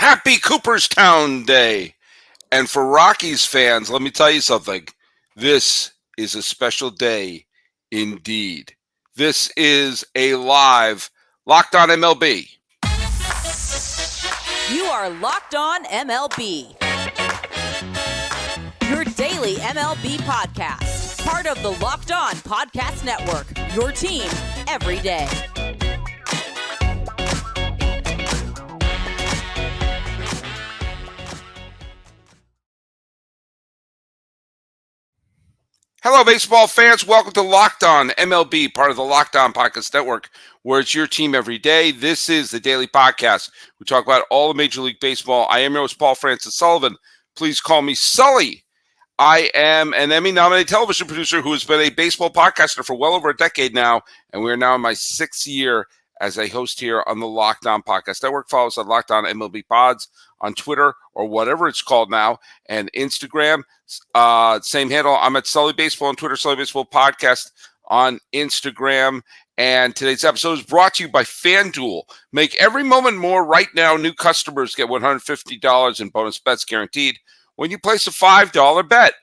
Happy Cooperstown Day. And for Rockies fans, let me tell you something. This is a special day indeed. This is a live Locked On MLB. You are Locked On MLB. Your daily MLB podcast. Part of the Locked On Podcast Network. Your team every day. Hello, baseball fans. Welcome to Locked On MLB, part of the Locked On Podcast Network, where it's your team every day. This is the daily podcast. We talk about all of Major League Baseball. I am your host, Paul Francis Sullivan. Please call me Sully. I am an Emmy-nominated television producer who has been a baseball podcaster for well over a decade now, and we are now in my sixth year as a host here on the Locked On Podcast Network. Follow us on Locked On MLB Pods on Twitter or whatever it's called now, and Instagram. Same handle. I'm at Sully Baseball on Twitter, Sully Baseball Podcast on Instagram. And today's episode is brought to you by FanDuel. Make every moment more right now. New customers get $150 in bonus bets guaranteed when you place a $5 bet.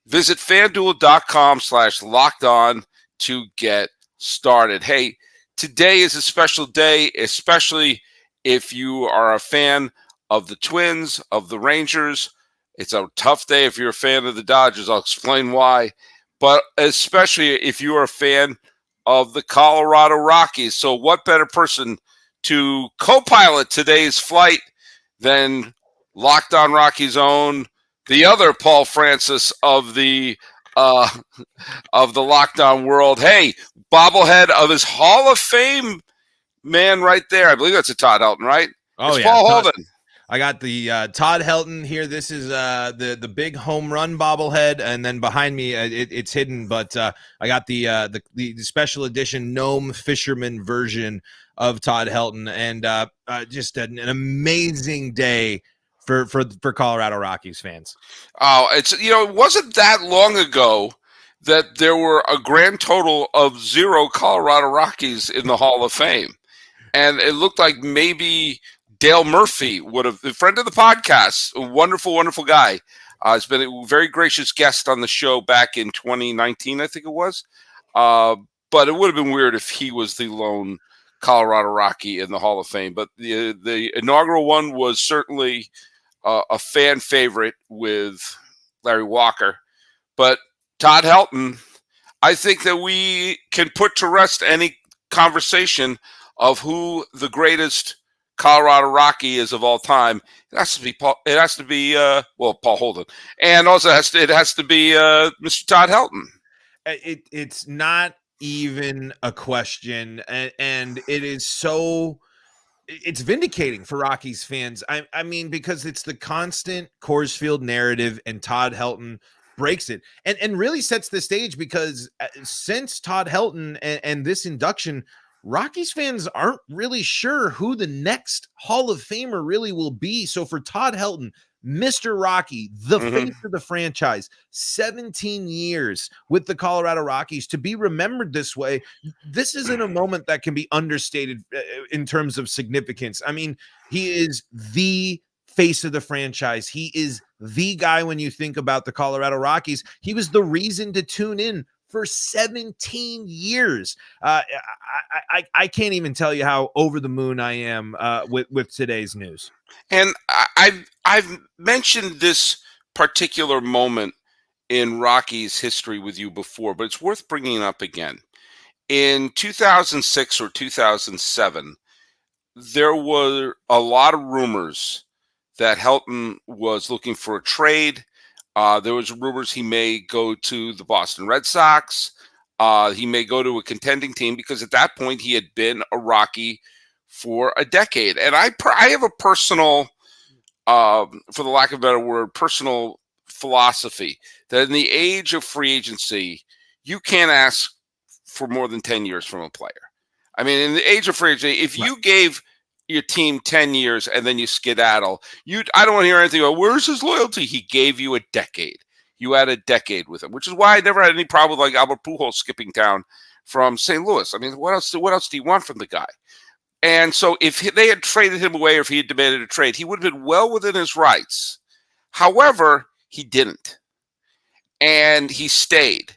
Visit FanDuel.com/lockedon to get started. Hey, today is a special day, especially if you are a fan of the Twins, of the Rangers. It's a tough day if you're a fan of the Dodgers. I'll explain why. But especially if you are a fan of the Colorado Rockies. So what better person to co-pilot today's flight than Locked On Rockies' own, the other Paul Francis of the Locked On world. Hey, bobblehead of his Hall of Fame man right there. I believe that's a Todd Helton, right? Oh, it's yeah. Paul Holden. I got the Todd Helton here. This is the big home run bobblehead, and then behind me it's hidden. But I got the special edition gnome fisherman version of Todd Helton, and just an amazing day for Colorado Rockies fans. Oh, it wasn't that long ago that there were a grand total of 0 Colorado Rockies in the Hall of Fame, and it looked like maybe Dale Murphy would have, a friend of the podcast, a wonderful, wonderful guy. Has been a very gracious guest on the show back in 2019, I think it was. But it would have been weird if he was the lone Colorado Rocky in the Hall of Fame. But the inaugural one was certainly a fan favorite with Larry Walker. But Todd Helton, I think that we can put to rest any conversation of who the greatest Colorado Rocky is of all time. It has to be Paul. It has to be Paul Holden, and also it has to be Mr. Todd Helton. It's not even a question, and it is so. It's vindicating for Rockies fans. I mean, because it's the constant Coors Field narrative, and Todd Helton breaks it and really sets the stage, because since Todd Helton and this induction, Rockies fans aren't really sure who the next Hall of Famer really will be. So for Todd Helton, Mr. Rocky, the face of the franchise, 17 years with the Colorado Rockies, to be remembered this way, this isn't a moment that can be understated in terms of significance. I mean, he is the face of the franchise. He is the guy when you think about the Colorado Rockies. He was the reason to tune in for 17 years. I can't even tell you how over the moon I am with today's news. And I've mentioned this particular moment in Rockies history with you before, but it's worth bringing up again. In 2006 or 2007, there were a lot of rumors that Helton was looking for a trade. There was rumors he may go to the Boston Red Sox. He may go to a contending team, because at that point he had been a Rocky for a decade. And I have a personal, for the lack of a better word, personal philosophy that in the age of free agency, you can't ask for more than 10 years from a player. I mean, in the age of free agency, if you gave your team 10 years and then you skedaddle, I don't want to hear anything about where's his loyalty. He gave you a decade. You had a decade with him, which is why I never had any problem with like Albert Pujols skipping town from St. Louis. I mean, what else do you want from the guy? And so if they had traded him away or if he had demanded a trade, he would have been well within his rights. However, he didn't. And he stayed.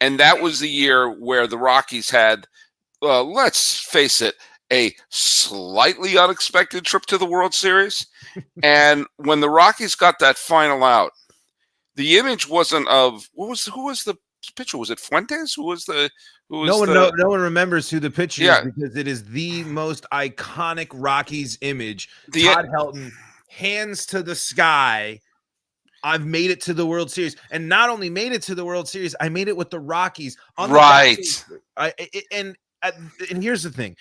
And that was the year where the Rockies had, let's face it, a slightly unexpected trip to the World Series. And when the Rockies got that final out, the image wasn't of who was the pitcher? Was it Fuentes? No one remembers who the pitcher Yeah. is because it is the most iconic Rockies image. The- Todd Helton, hands to the sky. I've made it to the World Series, and not only made it to the World Series, I made it with the Rockies. Right. And here's the thing: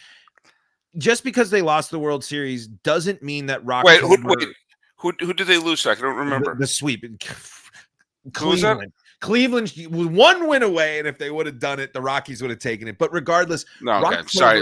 just because they lost the World Series doesn't mean that Rocktober. Who did they lose to? I don't remember the sweep. Cleveland. Cleveland was one win away, and if they would have done it, the Rockies would have taken it. But regardless, no, okay. Sorry.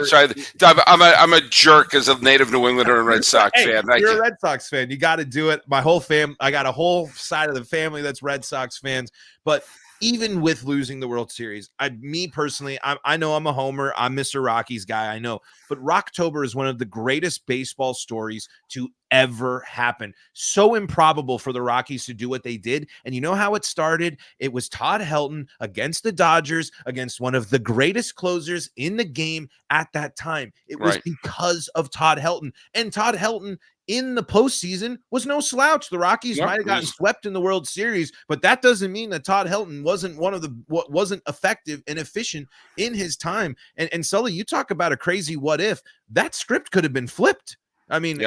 I'm a jerk as a native New Englander and Red Sox fan. You're a Red Sox fan. You got to do it. My whole I got a whole side of the family that's Red Sox fans. But even with losing the World Series, me personally, I know I'm a homer. I'm Mr. Rockies guy. I know. But Rocktober is one of the greatest baseball stories to ever happen. So improbable for the Rockies to do what they did. And you know how it started? It was Todd Helton against the Dodgers, against one of the greatest closers in the game at that time. It was because of Todd Helton. And Todd Helton in the postseason was no slouch. The Rockies might have gotten swept in the World Series, but that doesn't mean that Todd Helton wasn't effective and efficient in his time. And Sully, you talk about a crazy what if. That script could have been flipped. I mean,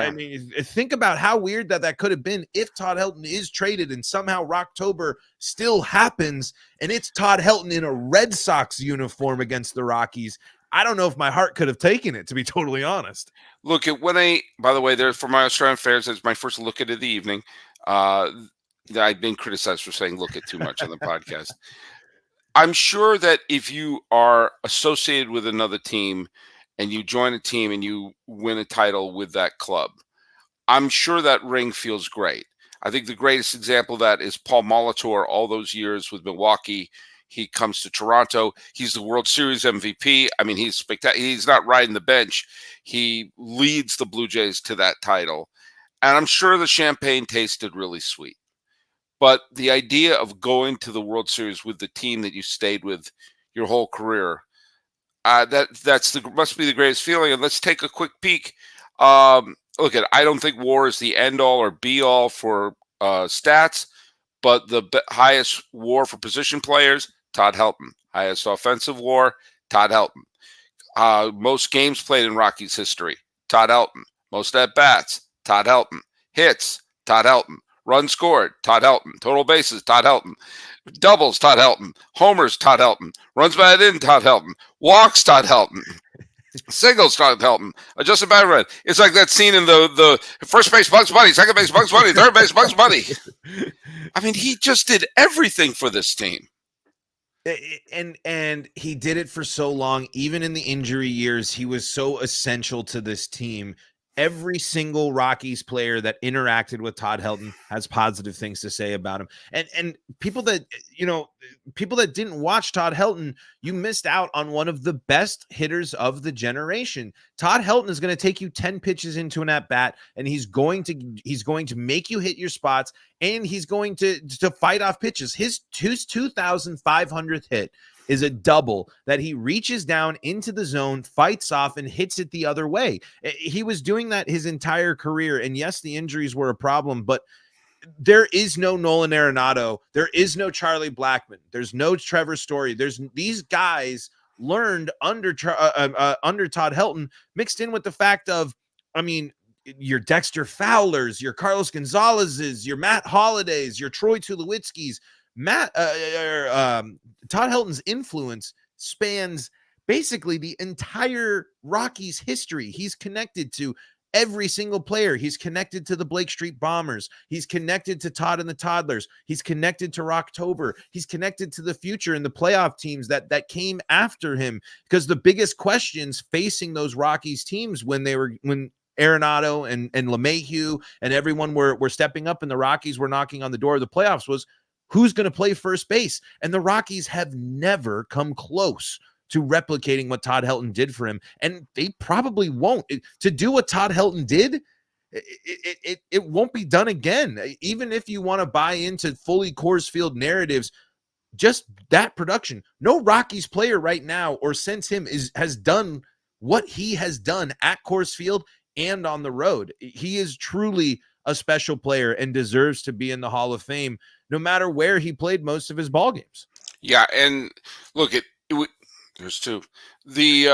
think about how weird that could have been if Todd Helton is traded and somehow Rocktober still happens and it's Todd Helton in a Red Sox uniform against the Rockies. I don't know if my heart could have taken it, to be totally honest. Look, by the way, there's for my Australian fans, it's my first look at of the evening. I've been criticized for saying look at too much on the podcast. I'm sure that if you are associated with another team and you join a team and you win a title with that club, I'm sure that ring feels great. I think the greatest example of that is Paul Molitor all those years with Milwaukee. He comes to Toronto. He's the World Series MVP. I mean, he's spectacular. He's not riding the bench. He leads the Blue Jays to that title. And I'm sure the champagne tasted really sweet. But the idea of going to the World Series with the team that you stayed with your whole career, must be the greatest feeling. And let's take a quick peek. I don't think WAR is the end all or be all for stats, but the highest WAR for position players, Todd Helton. Highest offensive WAR, Todd Helton. Most games played in Rockies history, Todd Helton. Most at bats, Todd Helton. Hits, Todd Helton. Runs scored, Todd Helton. Total bases, Todd Helton. Doubles, Todd Helton. Homers, Todd Helton. Runs batted in, Todd Helton. Walks, Todd Helton. Singles, Todd Helton. Adjusted batter rate. It's like that scene in the first base, Bugs Bunny. Second base, Bugs Bunny. Third base, Bugs Bunny. I mean, he just did everything for this team. And he did it for so long. Even in the injury years, he was so essential to this team. Every single Rockies player that interacted with Todd Helton has positive things to say about him. And people that didn't watch Todd Helton, you missed out on one of the best hitters of the generation. Todd Helton is going to take you 10 pitches into an at bat, and he's going to make you hit your spots, and he's going to fight off pitches. His 2,500th hit is a double that he reaches down into the zone, fights off, and hits it the other way. He was doing that his entire career. And yes, the injuries were a problem, but there is no Nolan Arenado. There is no Charlie Blackmon. There's no Trevor Story. These guys learned under Todd Helton, mixed in with the fact of, I mean, your Dexter Fowlers, your Carlos Gonzalez's, your Matt Hollidays, your Troy Tulowitzki's. Todd Helton's influence spans basically the entire Rockies history. He's connected to every single player. He's connected to the Blake Street Bombers. He's connected to Todd and the Toddlers. He's connected to Rocktober. He's connected to the future and the playoff teams that came after him, because the biggest questions facing those Rockies teams when Arenado and LeMahieu and everyone were stepping up and the Rockies were knocking on the door of the playoffs was, who's going to play first base? And the Rockies have never come close to replicating what Todd Helton did for him, and they probably won't. To do what Todd Helton did, it won't be done again. Even if you want to buy into fully Coors Field narratives, just that production. No Rockies player right now or since him has done what he has done at Coors Field and on the road. He is truly a special player and deserves to be in the Hall of Fame, no matter where he played most of his ball games. Yeah, and look, there's two. The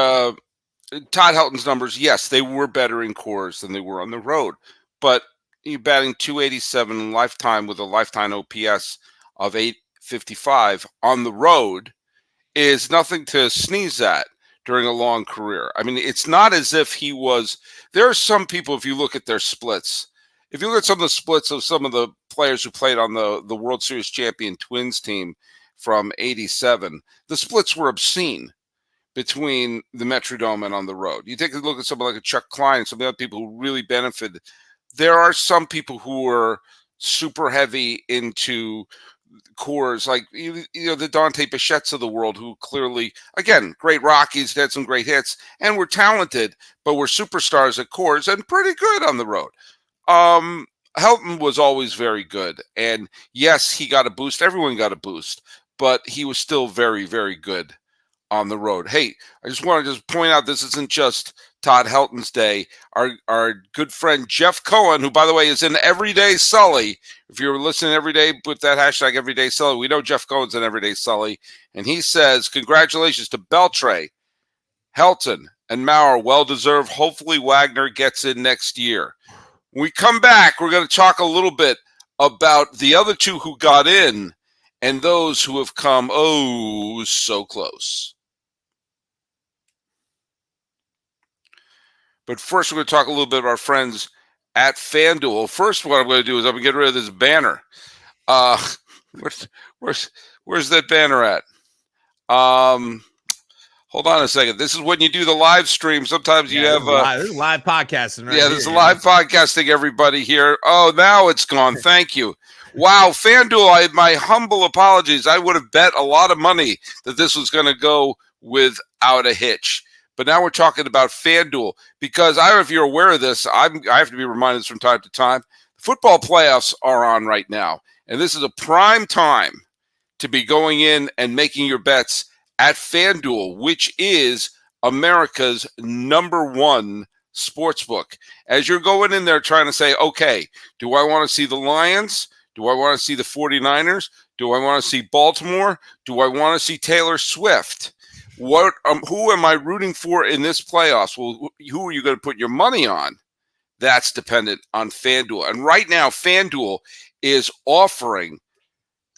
Todd Helton's numbers, yes, they were better in Coors than they were on the road, but you batting 287 in lifetime with a lifetime OPS of 855 on the road is nothing to sneeze at during a long career. I mean, it's not as if he was. There are some people, if you look at their splits, if you look at some of the splits of some of the players who played on the World Series champion Twins team from '87, the splits were obscene between the Metrodome and on the road. You take a look at someone like a Chuck Klein and some of the other people who really benefited. There are some people who were super heavy into Coors, like the Dante Bichettes of the world, who clearly, again, great Rockies, had some great hits, and were talented, but were superstars at Coors and pretty good on the road. Helton was always very good, and yes, he got a boost. Everyone got a boost, but he was still very, very good on the road. Hey, I just want to point out this isn't just Todd Helton's day. Our good friend Jeff Cohen, who, by the way, is in Everyday Sully. If you're listening every day, put that hashtag Everyday Sully. We know Jeff Cohen's in Everyday Sully. And he says, congratulations to Beltre, Helton, and Maurer. Well-deserved. Hopefully Wagner gets in next year. When we come back, we're going to talk a little bit about the other two who got in and those who have come, oh, so close. But first, we're going to talk a little bit about our friends at FanDuel. First, what I'm going to do is I'm going to get rid of this banner. Where's that banner at? Hold on a second. This is when you do the live stream. Sometimes you have this is live podcasting. Right there's a live podcasting. Everybody here. Oh, now it's gone. Thank you. Wow, FanDuel. My humble apologies. I would have bet a lot of money that this was going to go without a hitch. But now we're talking about FanDuel because I don't know if you're aware of this. I have to be reminded from time to time. Football playoffs are on right now, and this is a prime time to be going in and making your bets at FanDuel, which is America's #1 sportsbook. As you're going in there trying to say, okay, do I want to see the Lions? Do I want to see the 49ers? Do I want to see Baltimore? Do I want to see Taylor Swift? Who am I rooting for in this playoffs? Well, who are you going to put your money on? That's dependent on FanDuel. And right now, FanDuel is offering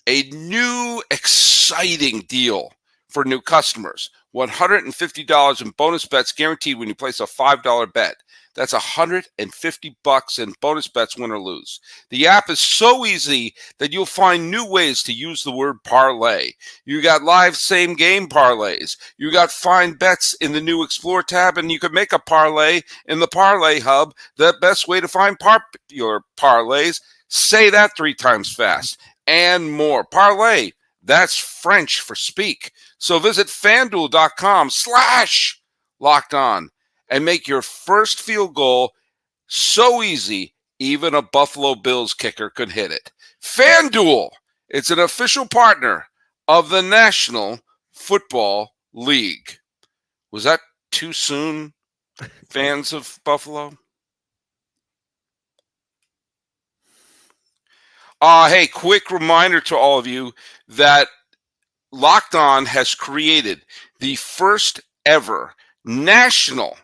a new exciting deal for new customers. $150 in bonus bets guaranteed when you place a $5 bet. That's $150 in bonus bets, win or lose. The app is so easy that you'll find new ways to use the word parlay. You got live same game parlays. You got find bets in the new Explore tab, and you can make a parlay in the Parlay Hub, the best way to find popular parlays. Say that 3 times fast. And more. Parlay, that's French for speak. So visit FanDuel.com/LockedOn and make your first field goal so easy, even a Buffalo Bills kicker could hit it. FanDuel, it's an official partner of the National Football League. Was that too soon, fans of Buffalo? Hey, quick reminder to all of you that Locked On has created the first ever national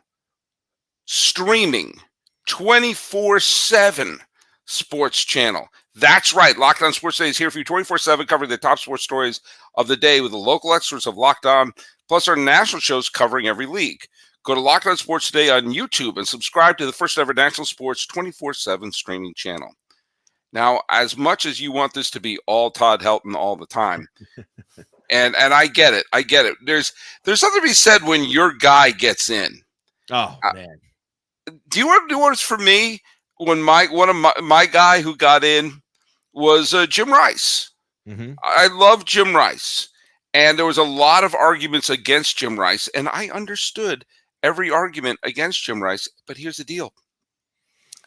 streaming 24/7 sports channel. That's right. Locked On Sports Today is here for you 24/7, covering the top sports stories of the day with the local experts of Locked On, plus our national shows covering every league. Go to Locked On Sports Today on YouTube and subscribe to the first ever national sports 24/7 streaming channel. Now, as much as you want this to be all Todd Helton all the time, and I get it. I get it. There's something to be said when your guy gets in. Oh, man. Do you want to do what's for me when one of my guy who got in was Jim Rice? Mm-hmm. I love Jim Rice. And there was a lot of arguments against Jim Rice, and I understood every argument against Jim Rice. But here's the deal: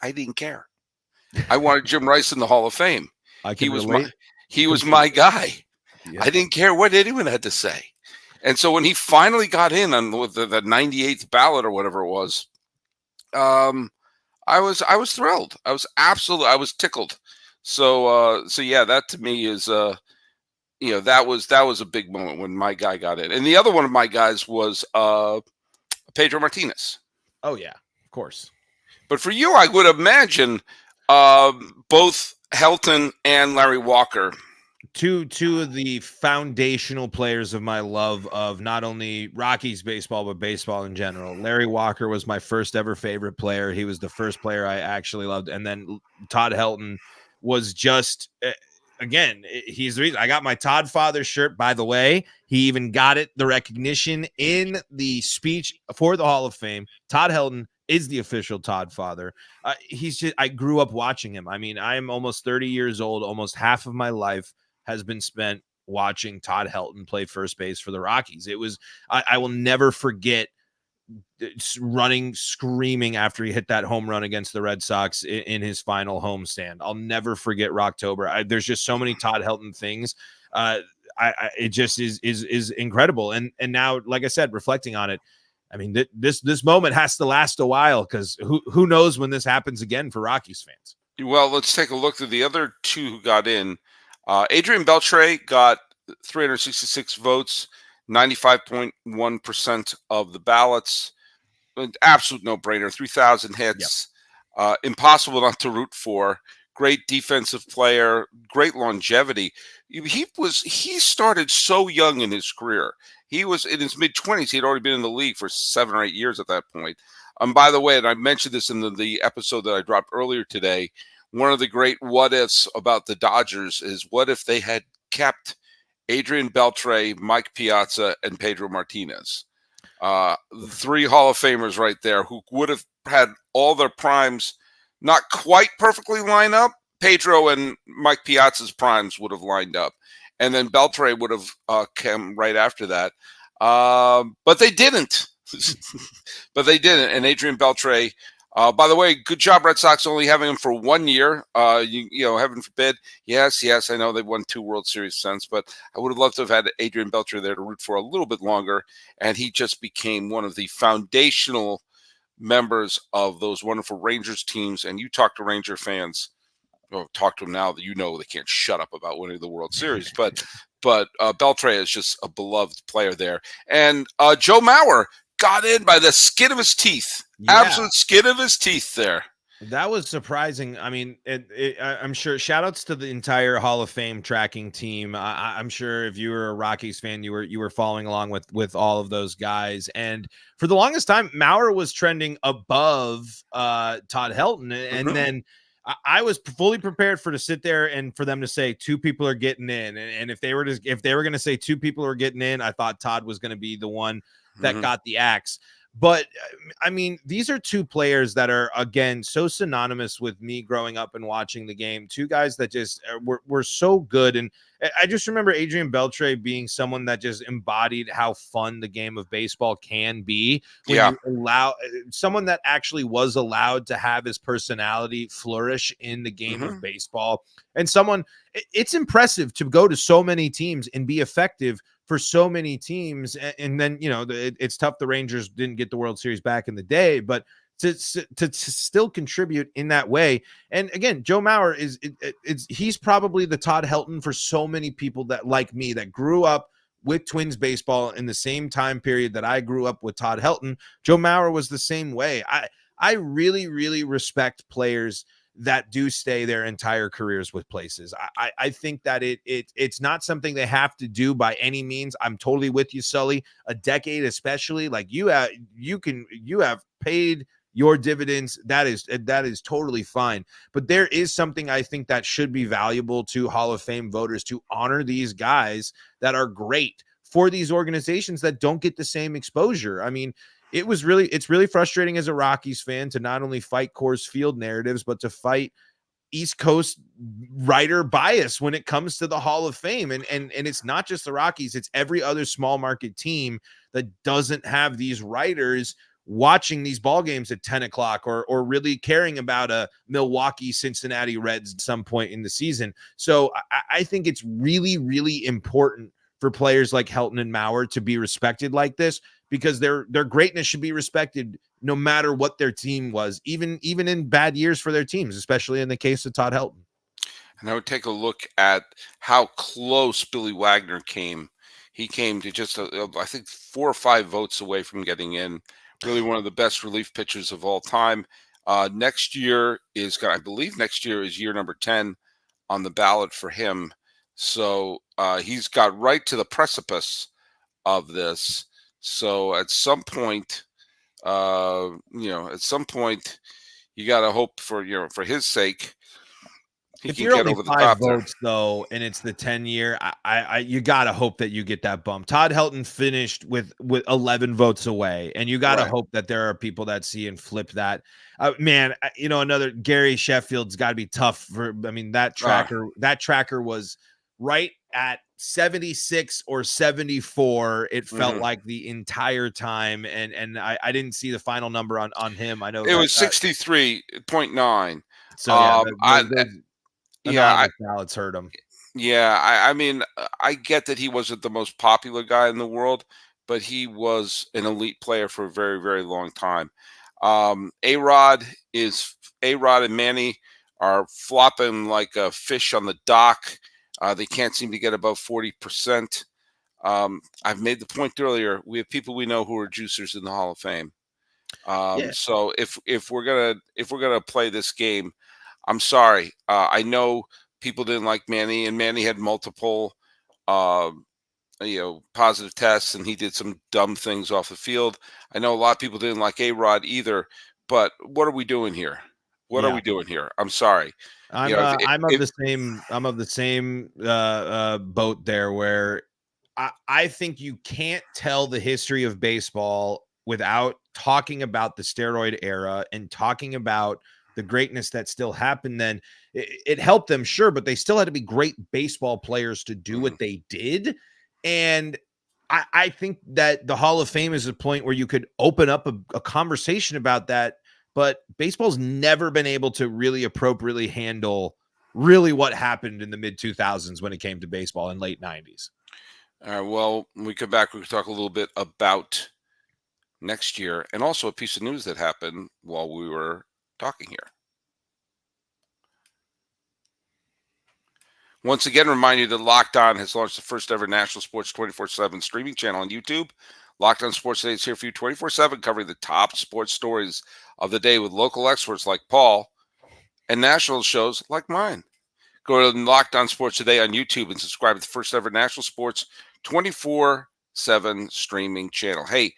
I didn't care. I wanted Jim Rice in the Hall of Fame. I He can was relate. he was my guy. Yeah. I didn't care what anyone had to say. And so when he finally got in on the 98th ballot or whatever it was, I was thrilled. I was tickled. So yeah, that to me is that was a big moment when my guy got in. And the other one of my guys was Pedro Martinez. Oh yeah, of course. But for you, I would imagine both Helton and Larry Walker. Two of the foundational players of my love of not only Rockies baseball, but baseball in general. Larry Walker was my first ever favorite player. He was the first player I actually loved. And then Todd Helton was just, again, he's the reason I got my Todd Father shirt, by the way. He even got the recognition in the speech for the Hall of Fame. Todd Helton is the official Todd Father. I grew up watching him. I mean, I am almost 30 years old. Almost half of my life has been spent watching Todd Helton play first base for the Rockies. It was, I will never forget running, screaming after he hit that home run against the Red Sox in his final homestand. I'll never forget Rocktober. There's just so many Todd Helton things. It just is incredible. And now, like I said, reflecting on it, I mean, this moment has to last a while, because who knows when this happens again for Rockies fans. Well, let's take a look at the other two who got in. Adrian Beltre got 366 votes, 95.1% of the ballots. An absolute no-brainer. 3,000 hits. Yep. Impossible not to root for. Great defensive player. Great longevity. He started so young in his career. He was in his mid-20s. He had already been in the league for 7 or 8 years at that point. By the way, and I mentioned this in the episode that I dropped earlier today, one of the great what-ifs about the Dodgers is, what if they had kept Adrian Beltre, Mike Piazza, and Pedro Martinez? 3 Hall of Famers right there who would have had all their primes not quite perfectly line up. Pedro and Mike Piazza's primes would have lined up. And then Beltre would have come right after that. But they didn't. And Adrian Beltre, by the way, good job, Red Sox, only having him for 1 year. Heaven forbid. Yes, I know they've won 2 World Series since, but I would have loved to have had Adrian Beltre there to root for a little bit longer. And he just became one of the foundational members of those wonderful Rangers teams. And you talk to Ranger fans, talk to them now, that they can't shut up about winning the World Series. But Beltre is just a beloved player there. And Joe Mauer got in by the skin of his teeth. Yeah. Absolute skin of his teeth there. That was surprising. I mean, I'm sure, shout outs to the entire Hall of Fame tracking team. I'm sure if you were a Rockies fan, you were following along with all of those guys. And for the longest time, Mauer was trending above Todd Helton. And then I was fully prepared to sit there and for them to say 2 people are getting in. And if they were going to say 2 people are getting in, I thought Todd was going to be the one that got the axe. But I mean, these are 2 players that are, again, so synonymous with me growing up and watching the game. 2 guys that just were so good. And I just remember Adrian Beltre being someone that just embodied how fun the game of baseball can be. When you allow someone that actually was allowed to have his personality flourish in the game of baseball. And it's impressive to go to so many teams and be effective for so many teams. And then, it's tough. The Rangers didn't get the World Series back in the day, but to still contribute in that way. And again, Joe Mauer he's probably the Todd Helton for so many people that, like me, that grew up with Twins baseball in the same time period that I grew up with Todd Helton. Joe Mauer was the same way. I really, really respect players that do stay their entire careers with places. I think that it's not something they have to do by any means. I'm totally with you, Sully. A decade, especially, like you have paid your dividends. That is totally fine. But there is something I think that should be valuable to Hall of Fame voters, to honor these guys that are great for these organizations that don't get the same exposure. I mean, it's really frustrating as a Rockies fan to not only fight Coors Field narratives, but to fight East Coast writer bias when it comes to the Hall of Fame. And it's not just the Rockies, it's every other small market team that doesn't have these writers watching these ball games at 10 o'clock or really caring about a Milwaukee Cincinnati Reds at some point in the season. So I think it's really, really important for players like Helton and Mauer to be respected like this, because their greatness should be respected no matter what their team was, even in bad years for their teams, especially in the case of Todd Helton. And I would take a look at how close Billy Wagner came. He came to just, I think, 4 or 5 votes away from getting in. Really one of the best relief pitchers of all time. Next year is, I believe next year is year number 10 on the ballot for him. So he's got right to the precipice of this. So at some point, you got to hope for his sake, if you're only 5 votes though, and it's the 10-year, you got to hope that you get that bump. Todd Helton finished with 11 votes away, and you got to hope that there are people that see and flip that. Man, another Gary Sheffield's got to be tough for. I mean, that tracker was right at 76 or 74. It felt like the entire time, and I didn't see the final number on him. I know it was 63.9. So ballots hurt him. Yeah, I mean, I get that he wasn't the most popular guy in the world, but he was an elite player for a very, very long time. A-Rod and Manny are flopping like a fish on the dock. They can't seem to get above 40%. I've made the point earlier. We have people we know who are juicers in the Hall of Fame. So if we're gonna play this game, I'm sorry. I know people didn't like Manny, and Manny had multiple, positive tests, and he did some dumb things off the field. I know a lot of people didn't like A-Rod either. But what are we doing here? What are we doing here? I'm sorry. I'm of the same boat there, where I think you can't tell the history of baseball without talking about the steroid era and talking about the greatness that still happened then. It helped them, sure, but they still had to be great baseball players to do what they did. And I think that the Hall of Fame is a point where you could open up a conversation about that, but baseball's never been able to really appropriately handle really what happened in the mid-2000s when it came to baseball in late 90s. All right, well, when we come back, we can talk a little bit about next year and also a piece of news that happened while we were talking here. Once again, remind you that Locked On has launched the first ever national sports 24/7 streaming channel on YouTube. Locked On Sports Today is here for you 24/7, covering the top sports stories of the day with local experts like Paul and national shows like mine. Go to Locked On Sports Today on YouTube and subscribe to the first ever national sports 24/7 streaming channel. Hey,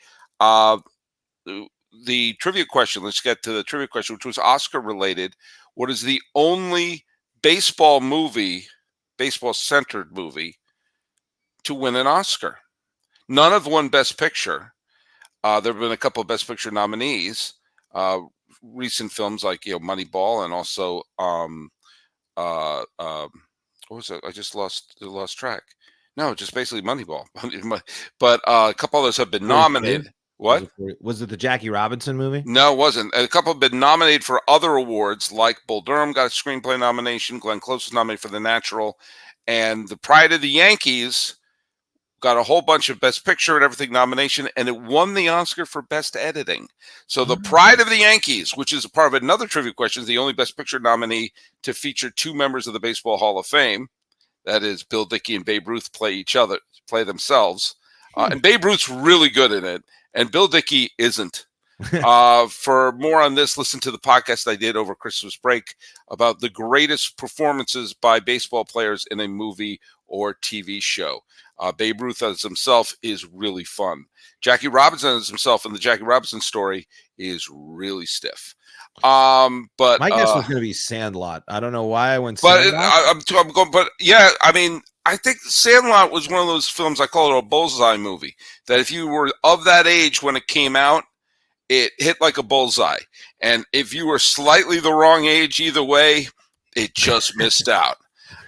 the trivia question, let's get to the trivia question, which was Oscar related. What is the only baseball-centered movie to win an Oscar? None have won Best Picture. There have been a couple of Best Picture nominees. Recent films like Moneyball, and also what was it? I just lost track. No, just basically Moneyball. But a couple others have been nominated. What? Was it the Jackie Robinson movie? No, it wasn't. A couple have been nominated for other awards, like Bull Durham got a screenplay nomination. Glenn Close was nominated for The Natural. And The Pride of the Yankees got a whole bunch of Best Picture and everything nomination, and it won the Oscar for Best Editing. So The Pride of the Yankees, which is a part of another trivia question, is the only Best Picture nominee to feature 2 members of the Baseball Hall of Fame. That is, Bill Dickey and Babe Ruth play themselves. And Babe Ruth's really good in it, and Bill Dickey isn't. For more on this, listen to the podcast I did over Christmas break about the greatest performances by baseball players in a movie or TV show. Babe Ruth as himself is really fun. Jackie Robinson as himself in the Jackie Robinson story is really stiff. But my guess was going to be Sandlot. I don't know why I went Sandlot. I'm going, but yeah, I mean, I think Sandlot was one of those films, I call it a bullseye movie, that if you were of that age when it came out, it hit like a bullseye. And if you were slightly the wrong age either way, It just missed out.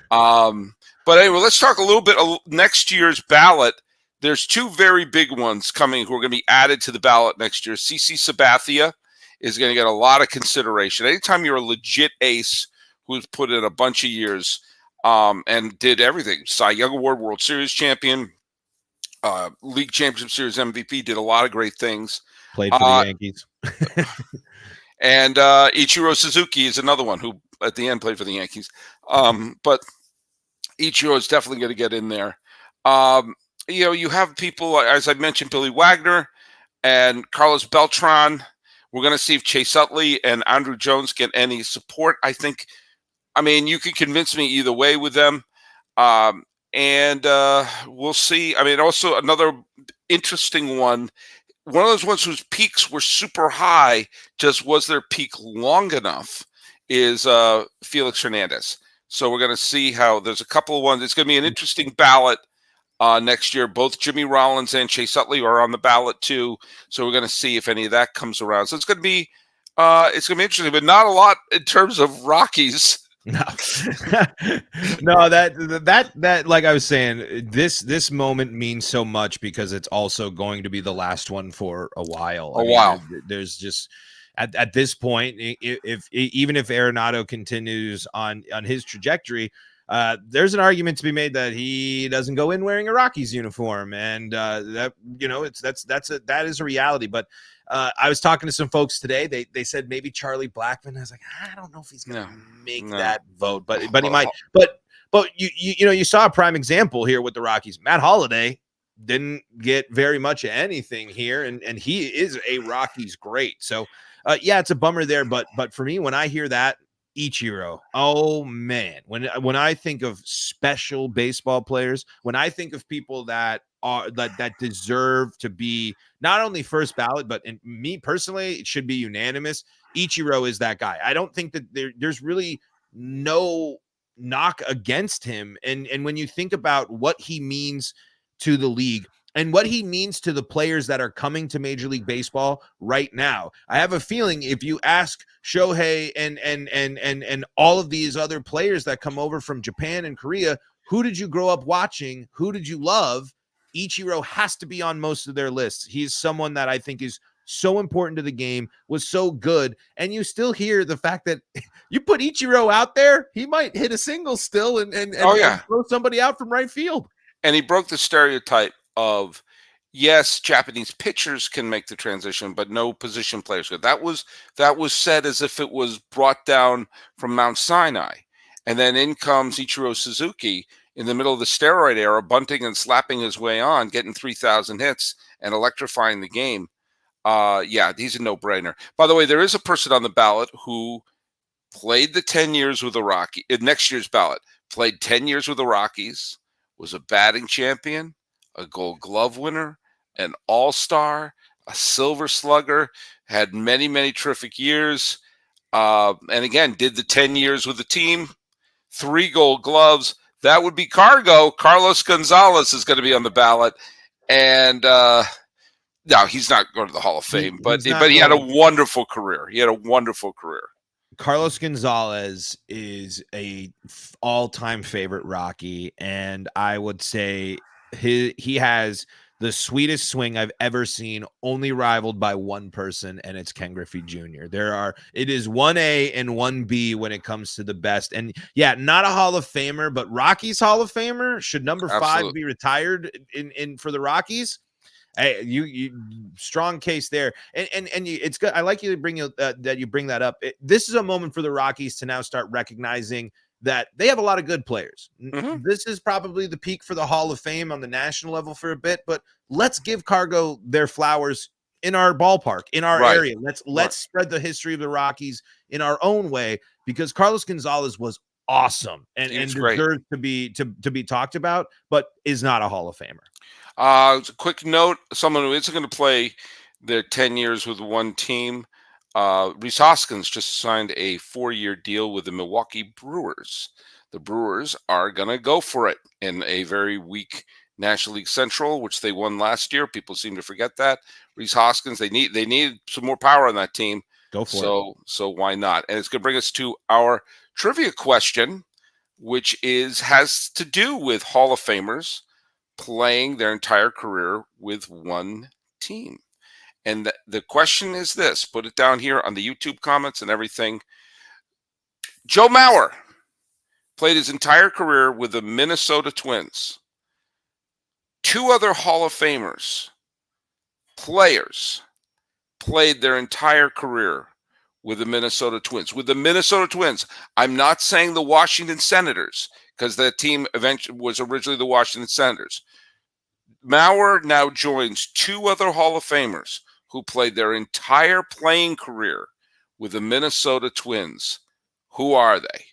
But anyway, let's talk a little bit of next year's ballot. There's two very big ones coming who are going to be added to the ballot next year. CC Sabathia is going to get a lot of consideration. Anytime you're a legit ace who's put in a bunch of years and did everything, Cy Young Award, World Series champion, League Championship Series MVP, did a lot of great things. Played for the Yankees. And Ichiro Suzuki is another one who at the end played for the Yankees. But Ichiro is definitely going to get in there. You have people, as I mentioned, Billy Wagner and Carlos Beltran. We're going to see if Chase Utley and Andrew Jones get any support. I mean, you could convince me either way with them. And we'll see. I mean, also another interesting one of those ones whose peaks were super high, just was their peak long enough, is Felix Hernandez. So we're going to see how there's a couple of ones. It's going to be an interesting ballot next year. Both Jimmy Rollins and Chase Utley are on the ballot too. So we're going to see if any of that comes around. So it's going to be interesting, but not a lot in terms of Rockies. No, no, that like I was saying, this moment means so much because it's also going to be the last one for a while. There's just at this point, if even if Arenado continues on his trajectory, there's an argument to be made that he doesn't go in wearing a Rockies uniform, and that is a reality. But I was talking to some folks today. They said maybe Charlie Blackmon. I was like, I don't know if he's going to make that vote, but he might. But you saw a prime example here with the Rockies. Matt Holliday didn't get very much of anything here, and he is a Rockies great. So yeah, it's a bummer there. But for me, when I hear that, Ichiro, oh man, when I think of special baseball players, when I think of people that deserve to be not only first ballot, but in me personally, it should be unanimous. Ichiro is that guy. I don't think that there's really no knock against him. And when you think about what he means to the league and what he means to the players that are coming to Major League Baseball right now, I have a feeling if you ask Shohei and all of these other players that come over from Japan and Korea, who did you grow up watching? Who did you love? Ichiro has to be on most of their lists. He's someone that I think is so important to the game, was so good. And you still hear the fact that you put Ichiro out there, he might hit a single still and throw somebody out from right field. And he broke the stereotype of, yes, Japanese pitchers can make the transition, but no position players could. That was said as if it was brought down from Mount Sinai. And then in comes Ichiro Suzuki in the middle of the steroid era, bunting and slapping his way on, getting 3,000 hits and electrifying the game. Yeah, he's a no-brainer. By the way, there is a person on the ballot who played the 10 years with the Rockies. Next year's ballot, played 10 years with the Rockies, was a batting champion, a Gold Glove winner, an all-star, a silver slugger, had many, many terrific years. And again, did the 10 years with the team, 3 Gold Gloves. That would be Cargo. Carlos Gonzalez is going to be on the ballot. And no, he's not going to the Hall of Fame, but he had a wonderful career. Carlos Gonzalez is a all-time favorite Rocky, and I would say he has the sweetest swing I've ever seen, only rivaled by one person, and it's Ken Griffey Jr. It is 1A and 1B when it comes to the best. And yeah, not a Hall of Famer, but Rockies Hall of Famer. Should number 5 be retired in for the Rockies? Hey, you strong case there, and it's good. I like you to bring that you bring that up. This is a moment for the Rockies to now start recognizing that they have a lot of good players. Mm-hmm. This is probably the peak for the Hall of Fame on the national level for a bit, but let's give Cargo their flowers in our ballpark, in our area. Let's spread the history of the Rockies in our own way, because Carlos Gonzalez was awesome and deserves to be talked about, but is not a Hall of Famer. A quick note, someone who isn't going to play their 10 years with one team, Rhys Hoskins just signed a 4-year deal with the Milwaukee Brewers. The Brewers are going to go for it in a very weak National League Central, which they won last year. People seem to forget that. Rhys Hoskins, they need some more power on that team. Go for it. So why not? And it's going to bring us to our trivia question, which has to do with Hall of Famers playing their entire career with one team. And the question is this, put it down here on the YouTube comments and everything. Joe Mauer played his entire career with the Minnesota Twins. Two other Hall of Famers, players, played their entire career with the Minnesota Twins. With the Minnesota Twins. I'm not saying the Washington Senators, because that team eventually was originally the Washington Senators. Mauer now joins two other Hall of Famers who played their entire playing career with the Minnesota Twins. Who are they?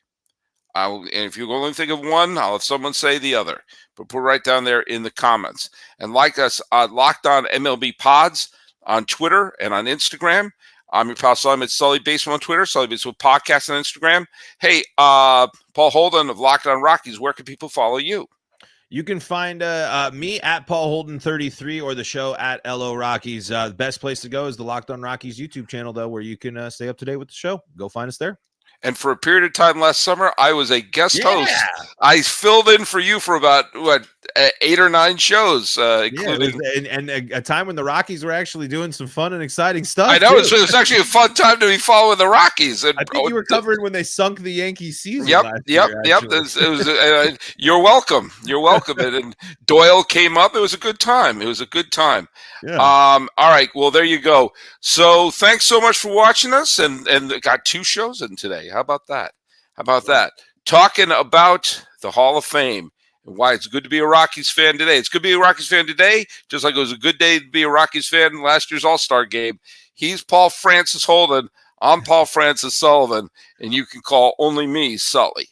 And if you only think of one, I'll have someone say the other. But put it right down there in the comments. And like us, Locked On MLB Pods on Twitter and on Instagram. I'm your pal Sully. It's Sully Baseball on Twitter, Sully Baseball Podcast on Instagram. Hey, Paul Holden of Locked On Rockies, where can people follow you? You can find me at Paul Holden 33 or the show at LO Rockies. The best place to go is the Locked On Rockies YouTube channel, though, where you can stay up to date with the show. Go find us there. And for a period of time last summer, I was a guest host. I filled in for you for about 8 or 9 shows, including and a time when the Rockies were actually doing some fun and exciting stuff. I know it was actually a fun time to be following the Rockies. And I think you were covering when they sunk the Yankees season. Yep. It was. You're welcome. You're welcome. And Doyle came up. It was a good time. Yeah. All right. Well, there you go. So thanks so much for watching us, and got 2 shows in today. How about that? Talking about the Hall of Fame and why it's good to be a Rockies fan today. It's good to be a Rockies fan today, just like it was a good day to be a Rockies fan in last year's All-Star game. He's Paul Francis Holden. I'm Paul Francis Sullivan, and you can call only me Sully.